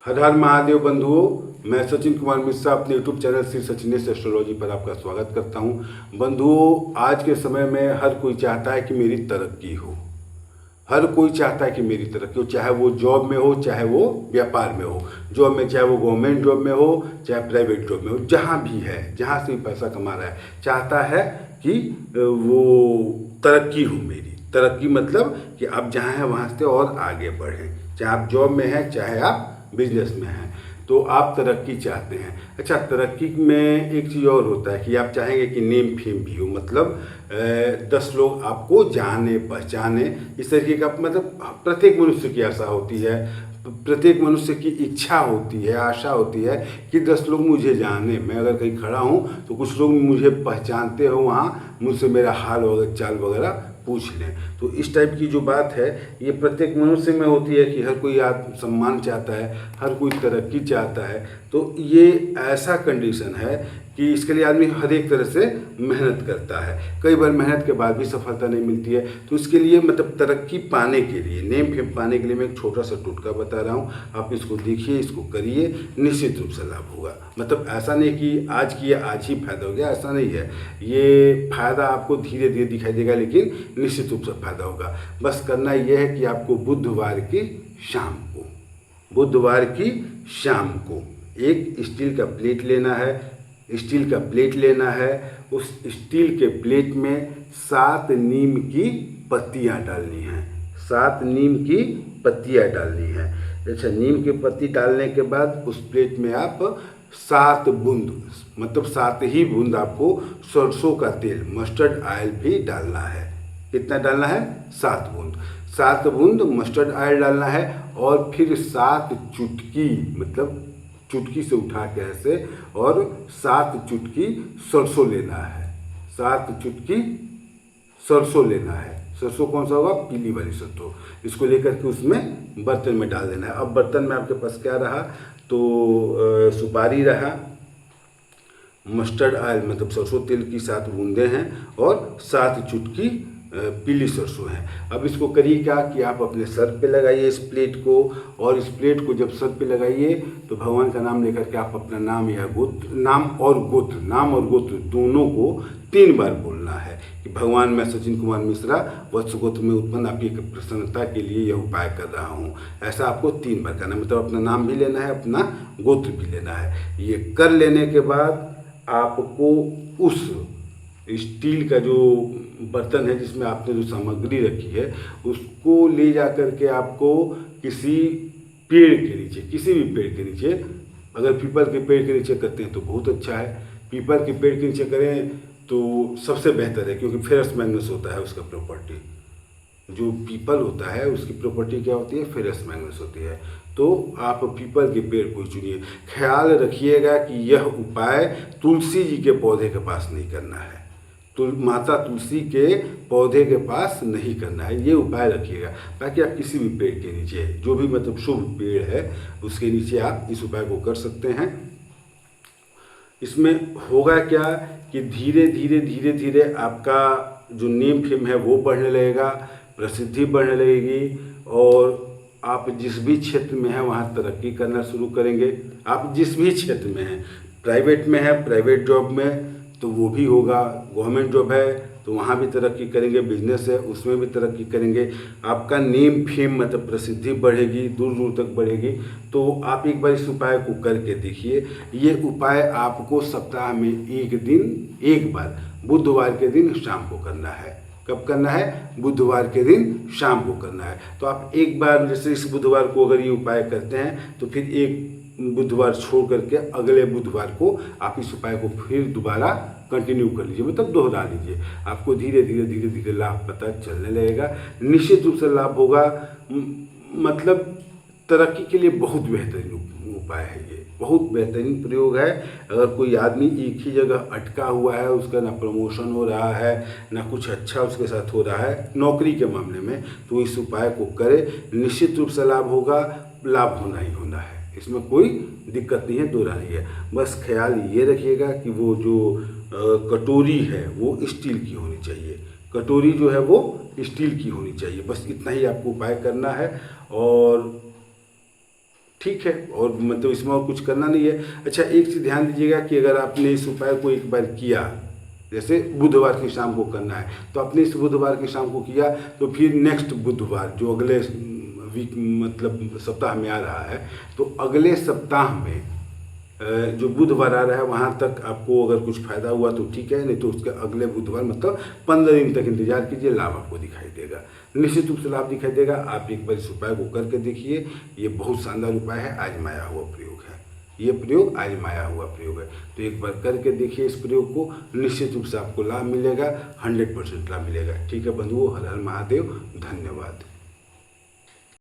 हर हर महादेव बंधुओं, मैं सचिन कुमार मिश्रा अपने YouTube channel Shri Sachinesh astrology पर आपका स्वागत करता हूं। बंधुओं, आज के समय में हर कोई चाहता है कि मेरी तरक्की हो। हर कोई चाहता है कि मेरी तरक्की हो, चाहे वो जॉब में हो, चाहे वो व्यापार में हो। जॉब में चाहे वो गवर्नमेंट जॉब में हो, चाहे प्राइवेट जॉब में हो, जहाँ भी है, जहाँ से भी पैसा कमा रहा है, चाहता है कि वो तरक्की हो। मेरी तरक्की मतलब कि आप जहाँ हैं वहाँ से और आगे बढ़ें। चाहे आप जॉब में हैं, चाहे आप बिजनेस में हैं, तो आप तरक्की चाहते हैं। अच्छा, तरक्की में एक चीज़ और होता है कि आप चाहेंगे कि नेम फेम भी हो, मतलब 10 लोग आपको जाने पहचाने। इस तरीके का मतलब प्रत्येक मनुष्य की आशा होती है, प्रत्येक मनुष्य की इच्छा होती है, आशा होती है कि 10 लोग मुझे जाने। मैं अगर कहीं खड़ा हूँ तो कुछ लोग मुझे पहचानते हो, वहाँ मुझसे मेरा हाल वगैरह चाल वगैरह पूछ लें। तो इस टाइप की जो बात है, ये प्रत्येक मनुष्य में होती है कि हर कोई आत्म सम्मान चाहता है, हर कोई तरक्की चाहता है। तो ये ऐसा कंडीशन है कि इसके लिए आदमी हर एक तरह से मेहनत करता है। कई बार मेहनत के बाद भी सफलता नहीं मिलती है। तो इसके लिए मतलब तरक्की पाने के लिए, नेम फेम पाने के लिए मैं एक छोटा सा टोटका बता रहा हूँ। आप इसको देखिए, इसको करिए, निश्चित रूप से लाभ होगा। मतलब ऐसा नहीं कि आज किया आज ही फायदा हो गया, ऐसा नहीं है। ये फायदा आपको धीरे धीरे दिखाई देगा, लेकिन निश्चित रूप से फायदा होगा। बस करना यह है कि आपको बुधवार की शाम को एक स्टील का प्लेट लेना है। स्टील का प्लेट लेना है। उस स्टील के प्लेट में 7 नीम की पत्तियां डालनी हैं। 7 नीम की पत्तियां डालनी है। अच्छा, नीम की पत्ती डालने के बाद उस प्लेट में आप 7 बूंद, मतलब 7 ही बूंद आपको सरसों का तेल, मस्टर्ड ऑयल भी डालना है। कितना डालना है? 7 बूंद। 7 बूंद मस्टर्ड ऑयल डालना है और फिर 7 चुटकी, मतलब चुटकी से उठा के ऐसे, और 7 चुटकी सरसों लेना है। 7 चुटकी सरसों लेना है। सरसों कौन सा होगा? पीली वाली सरसों। इसको लेकर के उसमें बर्तन में डाल देना है। अब बर्तन में आपके पास क्या रहा? तो सुपारी रहा, मस्टर्ड ऑयल मतलब सरसों तेल की 7 बूंदें हैं और 7 चुटकी पीली सरसों है। अब इसको करिए क्या कि आप अपने सर पे लगाइए इस प्लेट को, और इस प्लेट को जब सर पे लगाइए तो भगवान का नाम लेकर के आप अपना नाम या गोत्र, नाम और गोत्र दोनों को 3 बार बोलना है कि भगवान, मैं सचिन कुमार मिश्रा वत्स गोत्र में उत्पन्न आपकी प्रसन्नता के लिए यह उपाय कर रहा हूँ। ऐसा आपको 3 बार करना है, मतलब अपना नाम भी लेना है, अपना गोत्र भी लेना है। ये कर लेने के बाद आपको उस स्टील का जो बर्तन है जिसमें आपने जो सामग्री रखी है, उसको ले जा कर के आपको किसी पेड़ के नीचे, किसी भी पेड़ के नीचे, अगर पीपल के पेड़ के नीचे करते हैं तो बहुत अच्छा है। पीपल के पेड़ के नीचे करें तो सबसे बेहतर है, क्योंकि फेरस मैग्नेस होता है उसका प्रॉपर्टी। जो पीपल होता है उसकी प्रॉपर्टी क्या होती है? फेरस मैग्नेस होती है। तो आप पीपल के पेड़ को चुनिए। ख्याल रखिएगा कि यह उपाय तुलसी जी के पौधे के पास नहीं करना है, माता तुलसी के पौधे के पास नहीं करना है। ये उपाय रखिएगा, ताकि आप किसी भी पेड़ के नीचे, जो भी मतलब शुभ पेड़ है उसके नीचे आप इस उपाय को कर सकते हैं। इसमें होगा क्या कि धीरे धीरे आपका जो नेम फेम है वो बढ़ने लगेगा, प्रसिद्धि बढ़ने लगेगी, और आप जिस भी क्षेत्र में हैं वहाँ तरक्की करना शुरू करेंगे। आप जिस भी क्षेत्र में हैं, प्राइवेट में है, प्राइवेट जॉब में तो वो भी होगा, गवर्नमेंट जॉब है तो वहाँ भी तरक्की करेंगे, बिजनेस है उसमें भी तरक्की करेंगे। आपका नेम फेम मतलब प्रसिद्धि बढ़ेगी, दूर दूर तक बढ़ेगी। तो आप एक बार इस उपाय को करके देखिए। ये उपाय आपको सप्ताह में एक दिन, एक बार बुधवार के दिन शाम को करना है। कब करना है? बुधवार के दिन शाम को करना है। तो आप एक बार, जैसे इस बुधवार को अगर ये उपाय करते हैं तो फिर एक बुधवार छोड़ करके अगले बुधवार को आप इस उपाय को फिर दोबारा कंटिन्यू कर लीजिए, मतलब दोहरा लीजिए। आपको धीरे धीरे लाभ पता चलने लगेगा। निश्चित रूप से लाभ होगा। मतलब तरक्की के लिए बहुत बेहतरीन उपाय है ये, बहुत बेहतरीन प्रयोग है। अगर कोई आदमी एक ही जगह अटका हुआ है, उसका ना प्रमोशन हो रहा है, ना कुछ अच्छा उसके साथ हो रहा है नौकरी के मामले में, तो इस उपाय को करे, निश्चित रूप से लाभ होगा। लाभ होना ही होना है, इसमें कोई दिक्कत नहीं है, दो रानी है। बस ख्याल ये रखिएगा कि वो जो कटोरी है वो स्टील की होनी चाहिए। कटोरी जो है वो स्टील की होनी चाहिए। बस इतना ही आपको उपाय करना है। और ठीक है, और मतलब इसमें और कुछ करना नहीं है। अच्छा, एक चीज़ ध्यान दीजिएगा कि अगर आपने इस उपाय को एक बार किया, जैसे बुधवार की शाम को करना है, तो आपने इस बुधवार की शाम को किया, तो फिर नेक्स्ट बुधवार जो अगले वीक मतलब सप्ताह में आ रहा है, तो अगले सप्ताह में जो बुधवार आ रहा है वहाँ तक आपको अगर कुछ फ़ायदा हुआ तो ठीक है, नहीं तो उसके अगले बुधवार मतलब 15 दिन तक इंतजार कीजिए, लाभ आपको दिखाई देगा, निश्चित रूप से लाभ दिखाई देगा। आप एक बार इस उपाय को करके देखिए, ये बहुत शानदार उपाय है, आजमाया हुआ प्रयोग है, ये प्रयोग आजमाया हुआ प्रयोग है। तो एक बार करके देखिए इस प्रयोग को, निश्चित रूप से आपको लाभ मिलेगा, 100% लाभ मिलेगा। ठीक है बंधुओं, हर हर महादेव, धन्यवाद।